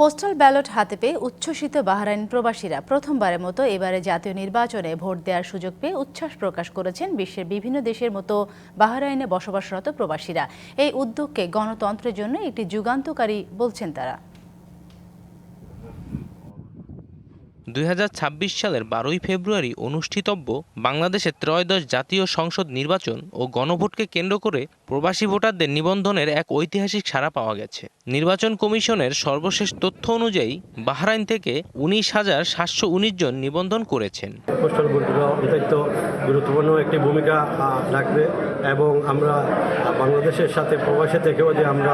Postal ballot হাতে পেয়ে উচ্ছ্বসিত বাহরাইন প্রবাসীরা প্রথমবারের মতো এবারে জাতীয় নির্বাচনে ভোট দেওয়ার সুযোগ পেয়ে উচ্ছ্বাস প্রকাশ করেছেন বিশ্বের বিভিন্ন দেশের মতো বাহরাইনে বসবাসরত প্রবাসীরা। এই উদ্যোগকে গণতন্ত্রের জন্য একটি যুগান্তকারী বলছেন তারা। 2026 সালের 12ই ফেব্রুয়ারি অনুষ্ঠিতব্য বাংলাদেশের ত্রয়োদশ জাতীয় সংসদ নির্বাচন ও গণভোটকে কেন্দ্র করে প্রবাসী ভোটারদের নিবন্ধনের এক ঐতিহাসিক সাড়া পাওয়া গেছে। নির্বাচন কমিশনের সর্বশেষ তথ্য অনুযায়ী বাহরাইন থেকে 19,719 জন নিবন্ধন করেছেন। পোস্টাল ভোটগুলো অত্যন্ত গুরুত্বপূর্ণ একটি ভূমিকা রাখবে এবং আমরা বাংলাদেশের সাথে প্রবাসী থেকেও যে আমরা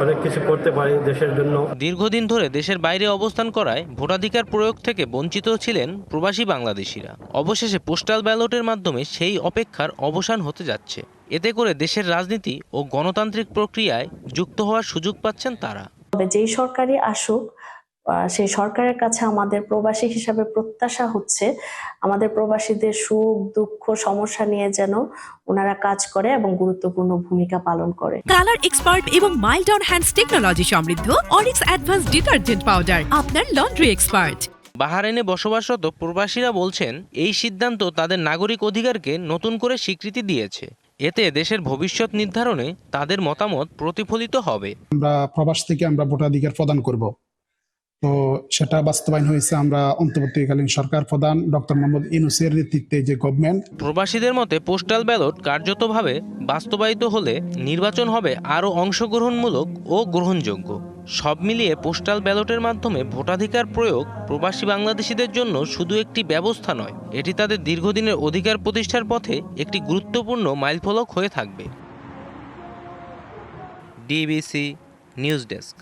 অনেক কিছু করতে পারি দেশের জন্য। দীর্ঘদিন ধরে দেশের বাইরে অবস্থান করায় ভোটাধিকার প্রয়োগ থেকে বঞ্চিত ছিলেন প্রবাসী বাংলাদেশিরা। অবশেষে পোস্টাল ব্যালটের মাধ্যমে সেই অপেক্ষার অবসান হতে যাচ্ছে। এতে করে দেশের রাজনীতি ও গণতান্ত্রিক প্রক্রিয়ায় যুক্ত হওয়ার সুযোগ পাচ্ছেন তারা। যেই সরকারই আসুক সেই সরকারের কাছে আমাদের প্রবাসী হিসাবে প্রত্যাশা হচ্ছে আমাদের প্রবাসীদের সুখ দুঃখ সমস্যা নিয়ে যেন ওনারা কাজ করে এবং গুরুত্বপূর্ণ ভূমিকা পালন করে। কালার এক্সপার্ট এবং মাইল্ড অন হ্যান্ডস টেকনোলজি সমৃদ্ধ অরিক্স অ্যাডভান্স ডিটারজেন্ট পাউডার আপনার লন্ড্রি এক্সপার্ট। বাহরাইনে বসবাসরত প্রবাসীরা বলছেন এই সিদ্ধান্ত তাদের নাগরিক অধিকারকে নতুন করে স্বীকৃতি দিয়েছে। এতে দেশের ভবিষ্যৎ নির্ধারণে তাদের মতামত প্রতিফলিত হবে। আমরা প্রবাস থেকে আমরা ভোটাধিকার প্রদান করব, তো সেটা বাস্তবায়ন হয়েছে। আমরা অন্তর্বর্তীকালীন সরকার প্রধান ডক্টর মোহাম্মদ ইউনূসের নেতৃত্বে যে গভর্নমেন্ট। প্রবাসীদের মতে পোস্টাল ব্যালট কার্যতভাবে বাস্তবায়িত হলে নির্বাচন হবে আরও অংশগ্রহণমূলক ও গ্রহণযোগ্য। সব মিলিয়ে পোস্টাল ব্যালটের মাধ্যমে ভোটাধিকার প্রয়োগ প্রবাসী বাংলাদেশিদের জন্য শুধু একটি ব্যবস্থা নয়, এটি তাদের দীর্ঘদিনের অধিকার প্রতিষ্ঠার পথে একটি গুরুত্বপূর্ণ মাইলফলক হয়ে থাকবে। DBC news desk.